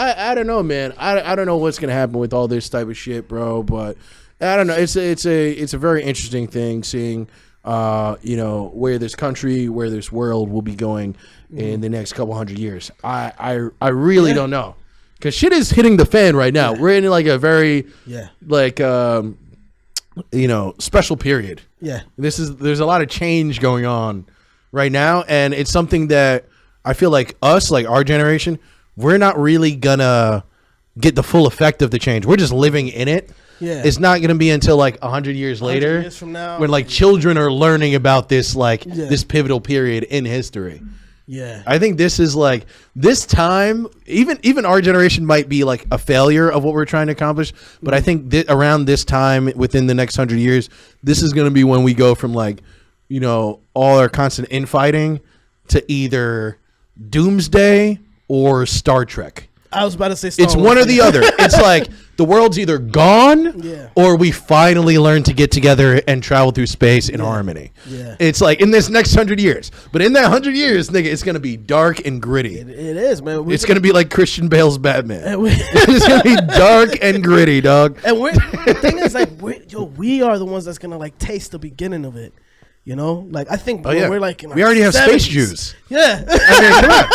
I don't know, man. I don't know what's gonna happen with all this type of shit, bro. But I don't know. It's a very interesting thing seeing, where this country, where this world will be going in the next couple hundred years. I really don't know, because shit is hitting the fan right now. We're in like a very special period. Yeah, there's a lot of change going on right now, and it's something that I feel like us, like our generation, we're not really gonna get the full effect of the change. We're just living in it. Yeah, it's not gonna be until like 100 years later, 100 years from now, when like children are learning about this this pivotal period in history. Yeah, I think this is like this time. Even our generation might be like a failure of what we're trying to accomplish. But I think around this time, within the next 100 years, this is gonna be when we go from like, all our constant infighting to either Doomsday or Star Trek. I was about to say Star Wars. It's one or the other. It's like the world's either gone or we finally learn to get together and travel through space in harmony. Yeah. It's like in this next 100 years. But in that 100 years, nigga, it's going to be dark and gritty. It is, man. It's going to be like Christian Bale's Batman. It's going to be dark and gritty, dog. And the thing is, like, we are the ones that's going to like taste the beginning of it. Like I think we're like in we already have 70s. Space Jews. Yeah. I mean, come on.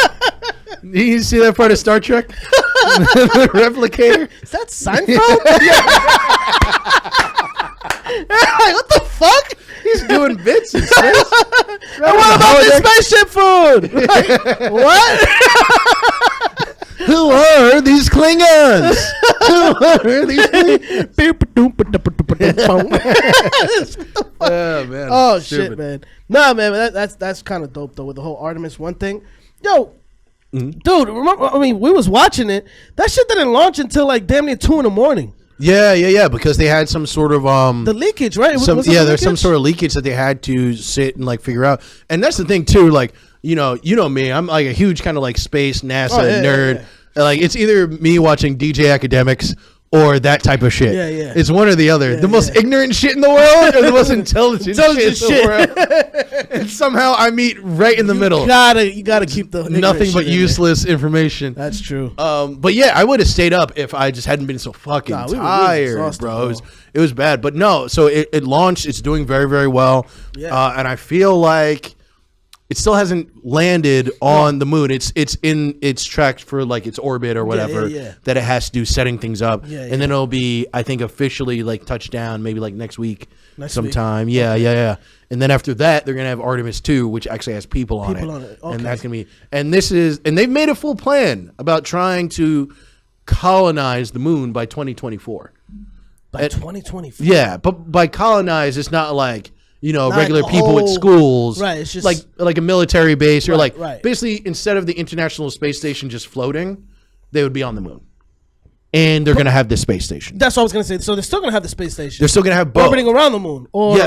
You see that part of Star Trek? The replicator? Is that Seinfeld? What the fuck? He's doing bits in space. And what about this spaceship food? Like, what? Who are these Klingons? Who are these Oh man! Oh shit, man! Nah, man, that's kind of dope though with the whole Artemis 1 thing. Yo, dude, remember? I mean, we was watching it. That shit didn't launch until like damn near 2 a.m. Yeah, because they had some sort of the leakage, right? There's some sort of leakage that they had to sit and like figure out. And that's the thing too, like you know me, I'm like a huge kind of like space NASA nerd. Yeah. Like it's either me watching DJ Academics or that type of shit. Yeah. It's one or the other. The most ignorant shit in the world or the most intelligent shit in the world. And somehow I meet right in the middle. You gotta keep the nothing but useless information. That's true. But yeah, I would have stayed up if I just hadn't been so fucking tired, bro. It was bad. But no, so it launched. It's doing very, very well. Yeah. And I feel like it still hasn't landed on the moon. It's tracked for like its orbit or whatever that it has to do setting things up. And then it'll be, I think, officially like touchdown maybe like next week sometime. Yeah. And then after that, they're gonna have Artemis 2, which actually has people on it. Okay. And that's gonna be and they've made a full plan about trying to colonize the moon by 2024. By 2024. Yeah, but by colonize, it's not like not regular people at schools, right? It's just like a military base, or basically instead of the International Space Station just floating, they would be on the moon, and they're gonna have this space station. That's what I was gonna say. So they're still gonna have the space station. They're still gonna have both orbiting around the moon, or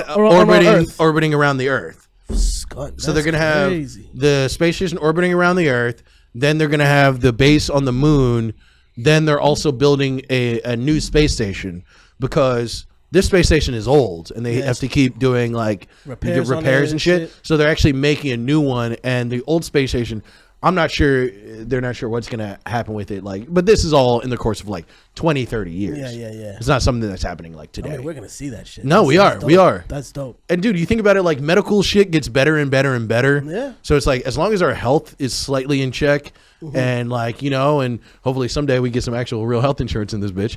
orbiting around the Earth. So they're gonna have the space station orbiting around the Earth. Then they're gonna have the base on the moon. Then they're also building a new space station because this space station is old and they have to keep doing like repairs and shit. So they're actually making a new one, and the old space station, they're not sure what's going to happen with it. Like, but this is all in the course of like 20, 30 years. Yeah. It's not something that's happening like today. I mean, we're going to see that shit. No, we are. That's dope. And dude, you think about it, like medical shit gets better and better and better. Yeah. So it's like, as long as our health is slightly in check, and like, and hopefully someday we get some actual real health insurance in this bitch.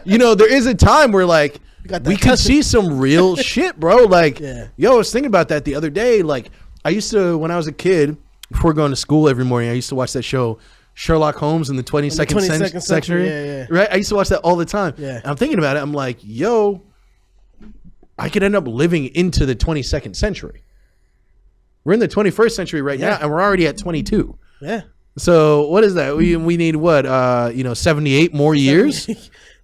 There is a time where like we could see some real shit, bro. Like, I was thinking about that the other day. Like, I used to, when I was a kid, before going to school every morning, I used to watch that show Sherlock Holmes in the 22nd century. Right? I used to watch that all the time. Yeah. And I'm thinking about it. I'm like, I could end up living into the 22nd century. We're in the 21st century right now, and we're already at 22. Yeah. So what is that? We need what? 78 more years?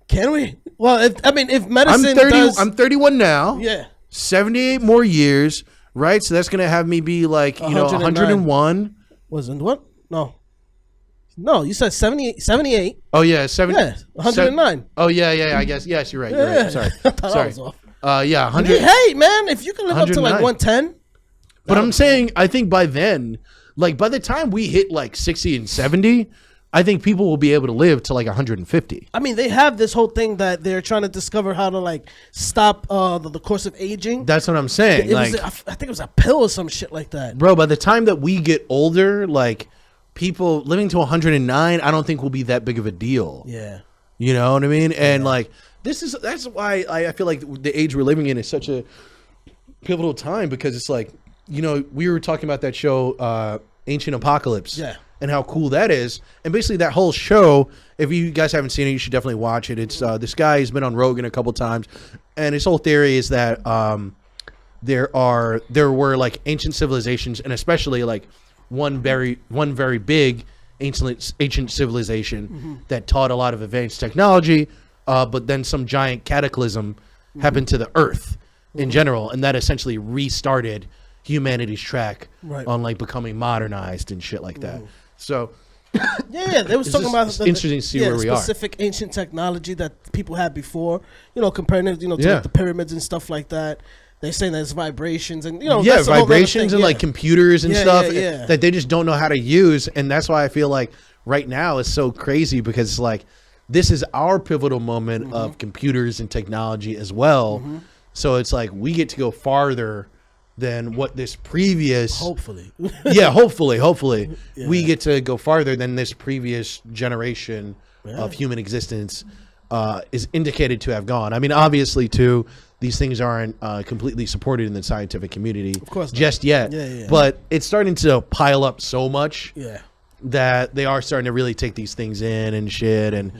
Can we? Well, if medicine I'm 31 now. Yeah. 78 more years, right? So that's gonna have me be like 101. Wasn't what? No, you said 78. Oh yeah, 109. Oh yeah. I guess yes, you're right. You're right. Sorry. I was off. 100. Hey man, if you can live up to like 110. But I'm saying, I think by then, like by the time we hit like 60 and 70, I think people will be able to live to like 150. I mean, they have this whole thing that they're trying to discover how to like stop the course of aging. That's what I'm saying. I think it was a pill or some shit like that. Bro, by the time that we get older, like people living to 109, I don't think will be that big of a deal. Yeah. You know what I mean? And like that's why I feel like the age we're living in is such a pivotal time, because it's like, you know, we were talking about that show Ancient Apocalypse. Yeah. And how cool that is. And basically that whole show, if you guys haven't seen it, you should definitely watch it. It's this guy has been on Rogan a couple times, and his whole theory is that there were like ancient civilizations, and especially like one very big ancient civilization that taught a lot of advanced technology, but then some giant cataclysm happened to the Earth in general, and that essentially restarted humanity's track on like becoming modernized and shit like that. So yeah, they was talking about interesting to see where we are. Specific ancient technology that people had before, you know, comparing it, you know, to like the pyramids and stuff like that. They're saying there's vibrations and, you know, that's vibrations and like computers and stuff that they just don't know how to use. And that's why I feel like right now it's so crazy, because it's like this is our pivotal moment of computers and technology as well. So it's like we get to go farther than what this previous hopefully we get to go farther than this previous generation of human existence is indicated to have gone. I mean, obviously too, these things aren't completely supported in the scientific community, of course, just yet. But it's starting to pile up so much that they are starting to really take these things in and shit, and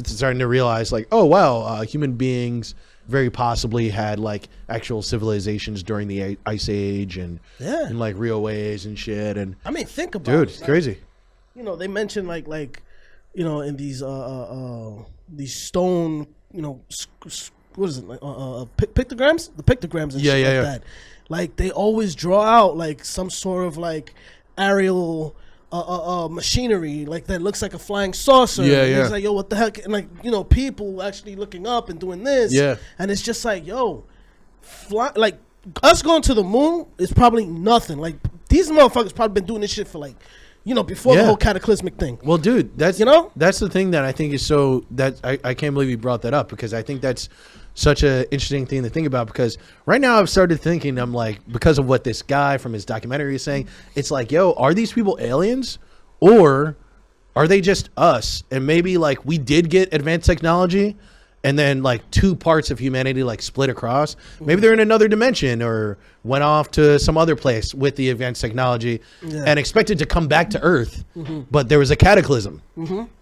starting to realize like, oh wow, human beings very possibly had like actual civilizations during the Ice Age and in like real ways and shit. And I mean, think about it, it's crazy. You know, they mentioned like you know, in these stone, you know, what is it, like pictograms, the pictograms and shit like that. Like they always draw out like some sort of like aerial machinery like that looks like a flying saucer. It's like, yo, what the heck? And like, you know, people actually looking up and doing this. And it's just like, yo, like us going to the moon is probably nothing. Like these motherfuckers probably been doing this shit for like, you know, before the whole cataclysmic thing. Well, dude, that's, you know, that's the thing that I think is so, that I can't believe you brought that up, because I think that's such an interesting thing to think about, because right now I've started thinking, I'm like, because of what this guy from his documentary is saying, it's like, yo, are these people aliens, or are they just us? And maybe like we did get advanced technology, and then like two parts of humanity like split across. Maybe they're in another dimension or went off to some other place with the advanced technology and expected to come back to Earth, but there was a cataclysm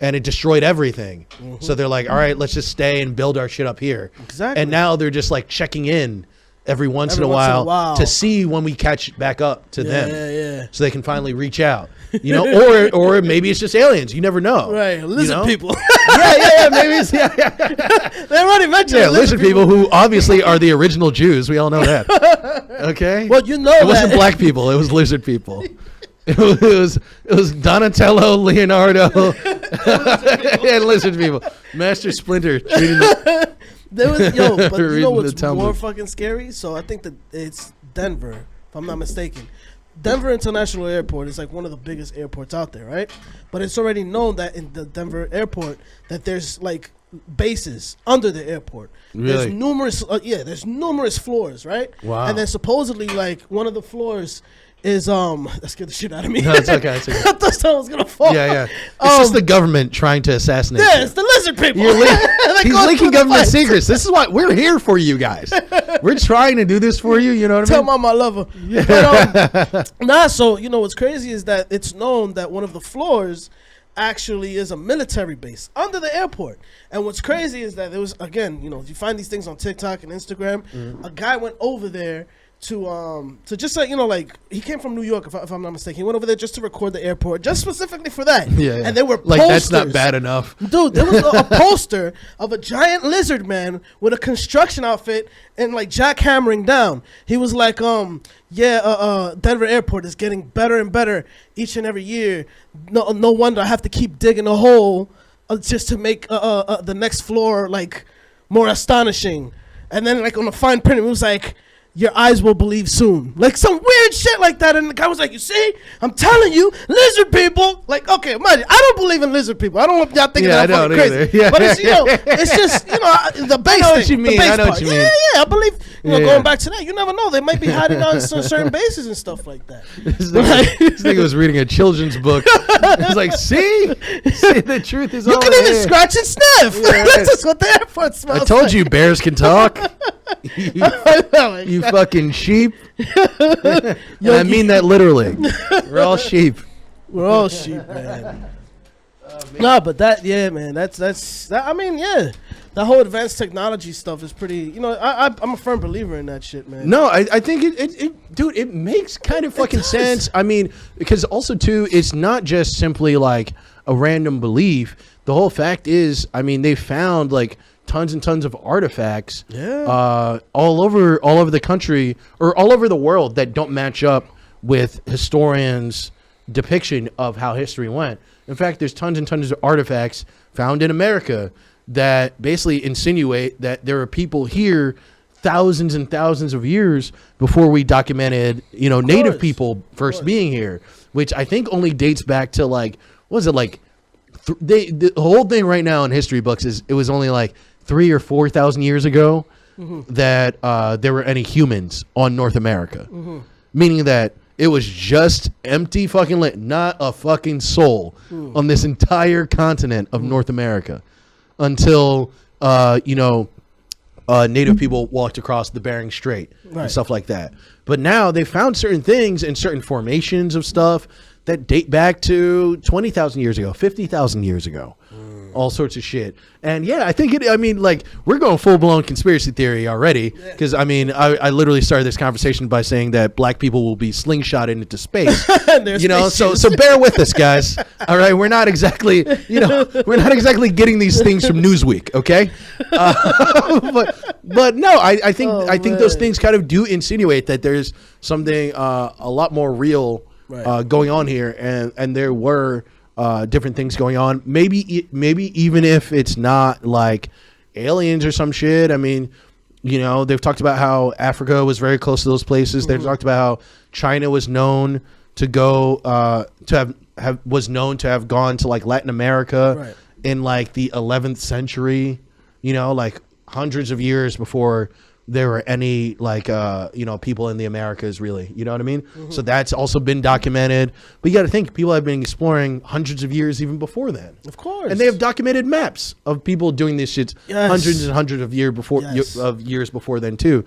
and it destroyed everything. So they're like, all right, let's just stay and build our shit up here. And now they're just like checking in every once in a while to see when we catch back up to them, so they can finally reach out. You know, or maybe it's just aliens. You never know. Right, lizard people. Maybe it's They already mentioned lizard people who obviously are the original Jews. We all know that. Okay. Well, you know, it wasn't black people. It was lizard people. It was Donatello, Leonardo, and lizard people. Master Splinter treating them. There was but you know what's more fucking scary? So I think that it's Denver, if I'm not mistaken. Denver International Airport is like one of the biggest airports out there, right? But it's already known that in the Denver airport that there's like bases under the airport. Really? There's numerous floors, right? Wow. And then supposedly like one of the floors is that scared the shit out of me. No, it's okay. It's okay. I thought someone was gonna fall. It's just the government trying to assassinate. Yeah, it's the lizard people. He's leaking government secrets. This is why we're here for you guys. We're trying to do this for you. You know what I mean? Tell mom I love her. Yeah. But, so you know what's crazy is that it's known that one of the floors actually is a military base under the airport. And what's crazy is that there was, again, you know, you find these things on TikTok and Instagram. A guy went over there to just like, you know, like he came from New York, if I'm not mistaken. He went over there just to record the airport, just specifically for that. And there were posters. Like that's not bad enough, dude. There was a poster of a giant lizard man with a construction outfit and like jackhammering down. He was like, Denver Airport is getting better and better each and every year. No wonder I have to keep digging a hole just to make the next floor like more astonishing. And then like on the fine print, it was like, your eyes will believe soon. Like some weird shit like that. And the guy was like, you see, I'm telling you, lizard people. Like, okay, mind you, I don't believe in lizard people. I don't know if y'all thinking that I'm crazy. Yeah. But it's, it's just, the base I know what you mean. I know what you mean. Yeah, I believe, going back to that, you never know. They might be hiding on some certain bases and stuff like that. This nigga was reading a children's book. It's like, see, the truth is all you can even scratch and sniff. That's just what the airport smells. I told you, bears can talk. You fucking sheep. I mean that literally. We're all sheep. We're all sheep, man. No, but man. That's. I mean, yeah. That whole advanced technology stuff is pretty. I'm a firm believer in that shit, man. No, I think dude, it makes kind of fucking sense. I mean, because also too, it's not just simply like a random belief. The whole fact is, I mean, they found like tons and tons of artifacts all over the country or all over the world that don't match up with historians' depiction of how history went. In fact, there's tons and tons of artifacts found in America that basically insinuate that there are people here thousands and thousands of years before we documented, native people first being here, which I think only dates back to like, what was it like? The whole thing right now in history books is it was only like 3,000 or 4,000 years ago that there were any humans on North America, meaning that it was just empty fucking land, not a fucking soul on this entire continent of North America until native people walked across the Bering Strait and stuff like that. But now they found certain things and certain formations of stuff that date back to 20,000 years ago, 50,000 years ago. All sorts of shit. And yeah, I think we're going full-blown conspiracy theory already, because I literally started this conversation by saying that black people will be slingshotted into space. So bear with us, guys. All right, we're not exactly getting these things from Newsweek, okay? But no, I think those things kind of do insinuate that there's something a lot more real going on here, and there were different things going on. Maybe even if it's not like aliens or some shit. I mean, they've talked about how Africa was very close to those places. They've talked about how China was known to go to have gone to like Latin America in like the 11th century. Like hundreds of years before there were any like people in the Americas, really, you know what I mean? So that's also been documented. But you got to think, people have been exploring hundreds of years even before then. Of course. And they have documented maps of people doing this shit hundreds and hundreds of years before then too.